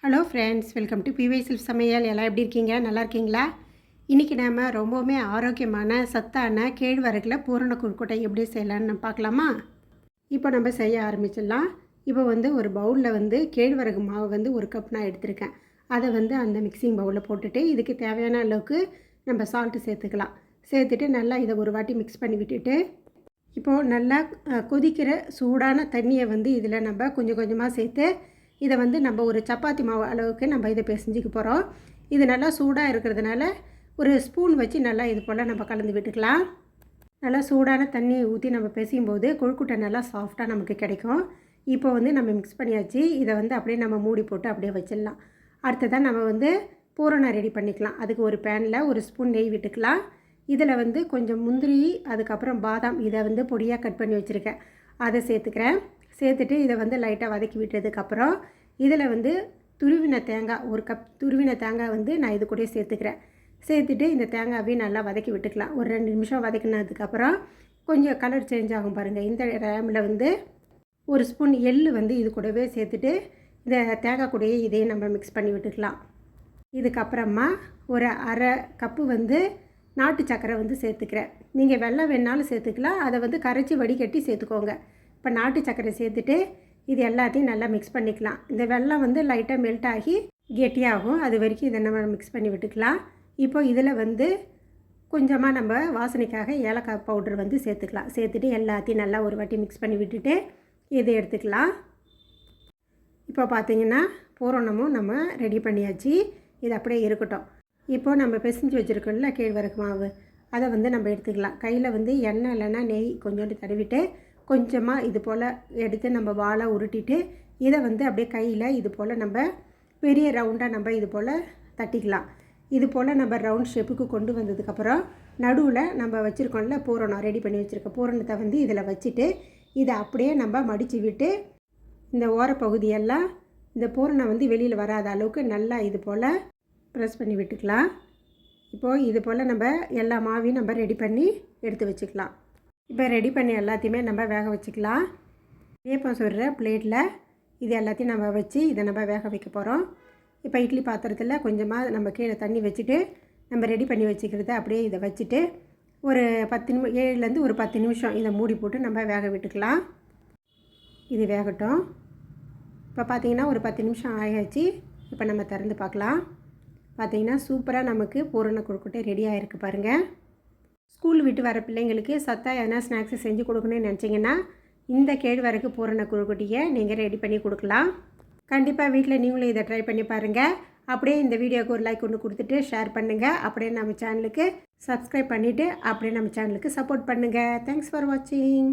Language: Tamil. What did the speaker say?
ஹலோ ஃப்ரெண்ட்ஸ், வெல்கம் டு பிவை செல்ஃப் சமையல். எல்லாம் எப்படி இருக்கீங்க? நல்லா இருக்கீங்களா? இன்றைக்கி நாம் ரொம்பவுமே ஆரோக்கியமான சத்தான கேழ்வரகுல பூரண கொழுக்கட்டை எப்படி செய்யலான்னு பார்க்கலாமா? இப்போ நம்ம செய்ய ஆரம்பிச்சிடலாம். இப்போ ஒரு பவுலில் கேழ்வரகு மாவு ஒரு கப் நான் எடுத்திருக்கேன். அதை அந்த மிக்சிங் பவுலில் போட்டுட்டு இதுக்கு தேவையான அளவுக்கு நம்ம சால்ட்டு சேர்த்துக்கலாம். சேர்த்துட்டு நல்லா இதை ஒரு வாட்டி மிக்ஸ் பண்ணி விட்டுட்டு இப்போது நல்லா கொதிக்கிற சூடான தண்ணியை இதில் நம்ம கொஞ்சம் கொஞ்சமாக சேர்த்து இதை நம்ம ஒரு சப்பாத்தி மாவு அளவுக்கு நம்ம இதை பிசைஞ்சிக்க போகிறோம். இது நல்லா சூடாக இருக்கிறதுனால ஒரு ஸ்பூன் வச்சு நல்லா இது போல் நம்ம கலந்து விட்டுக்கலாம். நல்லா சூடான தண்ணியை ஊற்றி நம்ம பிசையும் போது கொழுக்கட்டை நல்லா சாஃப்டாக நமக்கு கிடைக்கும். இப்போ நம்ம மிக்ஸ் பண்ணியாச்சு. இதை அப்படியே நம்ம மூடி போட்டு அப்படியே வச்சிடலாம். அடுத்ததான் நம்ம பூரணம் ரெடி பண்ணிக்கலாம். அதுக்கு ஒரு பேனில் ஒரு ஸ்பூன் நெய் விட்டுக்கலாம். இதில் கொஞ்சம் முந்திரி, அதுக்கப்புறம் பாதாம், இதை பொடியாக கட் பண்ணி வச்சுருக்கேன், அதை சேர்த்துக்கிறேன். சேர்த்துட்டு இதை லைட்டாக வதக்கி விட்டதுக்கப்புறம் இதில் துருவின தேங்காய், ஒரு கப் துருவின தேங்காய் நான் இது கூட சேர்த்துக்கிறேன். சேர்த்துட்டு இந்த தேங்காவையும் நல்லா வதக்கி விட்டுக்கலாம். ஒரு 2 நிமிஷம் வதக்கினதுக்கப்புறம் கொஞ்சம் கலர் சேஞ்ச் ஆகும் பாருங்கள். இந்த டைமில் ஒரு ஸ்பூன் எள் இது கூடவே சேர்த்துட்டு இந்த தேங்காய் கூடயே இதையும் நம்ம மிக்ஸ் பண்ணி விட்டுக்கலாம். இதுக்கப்புறமா ஒரு அரை கப்பு நாட்டு சக்கரை சேர்த்துக்கிறேன். நீங்கள் வெல்லம் வேணாலும் சேர்த்துக்கலாம். அதை கரைச்சி வடிகட்டி சேர்த்துக்கோங்க. இப்போ நாட்டு சக்கரை சேர்த்துட்டு இது எல்லாத்தையும் நல்லா மிக்ஸ் பண்ணிக்கலாம். இந்த வெல்லம் லைட்டாக மெல்ட் ஆகி கெட்டியாகும். அது வரைக்கும் இதை நம்ம மிக்ஸ் பண்ணி விட்டுக்கலாம். இப்போ இதில் கொஞ்சமாக நம்ம வாசனைக்காக ஏலக்காய் பவுடர் சேர்த்துக்கலாம். சேர்த்துட்டு எல்லாத்தையும் நல்லா ஒரு வாட்டி மிக்ஸ் பண்ணி விட்டுட்டு இதை எடுத்துக்கலாம். இப்போ பார்த்திங்கன்னா பூரணமும் நம்ம ரெடி பண்ணியாச்சு. இது அப்படியே இருக்கட்டும். இப்போது நம்ம பிசைஞ்சு வச்சுருக்கோம்ல கேழ்வரகு மாவு, அதை நம்ம எடுத்துக்கலாம். கையில் எண்ணெய் இல்லைன்னா நெய் கொஞ்சோண்டு தடவிட்டு கொஞ்சமாக இது போல் எடுத்து நம்ம வாழை உருட்டிட்டு இதை அப்படியே கையில் இது போல் நம்ம பெரிய ரவுண்டாக நம்ம இது போல் தட்டிக்கலாம். இது போல் நம்ம ரவுண்ட் ஷேப்புக்கு கொண்டு வந்ததுக்கப்புறம் நடுவில் நம்ம வச்சுருக்கோம்ல பூரணம், ரெடி பண்ணி வச்சுருக்க பூரணத்தை இதில் வச்சுட்டு இதை அப்படியே நம்ம மடித்து விட்டு இந்த ஓரப்பகுதியெல்லாம் இந்த பூரணம் வெளியில் வராத அளவுக்கு நல்லா இது போல் ப்ரெஸ் பண்ணி விட்டுக்கலாம். இப்போது இது போல் நம்ம எல்லா மாவையும் நம்ம ரெடி பண்ணி எடுத்து வச்சுக்கலாம். இப்போ ரெடி பண்ணி எல்லாத்தையுமே நம்ம வேக வச்சுக்கலாம். வேப்பம் சுடுற பிளேட்டில் இது எல்லாத்தையும் நம்ம வச்சு இதை நம்ம வேக வைக்க போகிறோம். இப்போ இட்லி பாத்திரத்தில் கொஞ்சமாக நம்ம கீழே தண்ணி வச்சுட்டு நம்ம ரெடி பண்ணி வச்சுக்கிறத அப்படியே இதை வச்சுட்டு ஒரு 7லேருந்து ஒரு 10 நிமிஷம் இதை மூடி போட்டு நம்ம வேக விட்டுக்கலாம். இது வேகட்டும். இப்போ பார்த்திங்கன்னா ஒரு 10 நிமிஷம் ஆயாச்சு. இப்போ நம்ம திறந்து பார்க்கலாம். பார்த்திங்கன்னா சூப்பராக நமக்கு பூரண கொழுக்கட்டை ரெடி ஆகிருக்கு பாருங்கள். ஸ்கூல் விட்டு வர பிள்ளைங்களுக்கு சத்தாக எதனா ஸ்நாக்ஸு செஞ்சு கொடுக்கணும்னு நினச்சிங்கன்னா இந்த கேழ்வரகு பூரண கொழுக்கட்டையை நீங்கள் ரெடி பண்ணி கொடுக்கலாம். கண்டிப்பாக வீட்டில் நீங்களும் இதை ட்ரை பண்ணி பாருங்கள். அப்படியே இந்த வீடியோவுக்கு ஒரு லைக் ஒன்று கொடுத்துட்டு ஷேர் பண்ணுங்கள். அப்படியே நம்ம சேனலுக்கு சப்ஸ்கிரைப் பண்ணிவிட்டு அப்படியே நம்ம சேனலுக்கு சப்போர்ட் பண்ணுங்கள். தேங்க்ஸ் ஃபார் வாட்சிங்.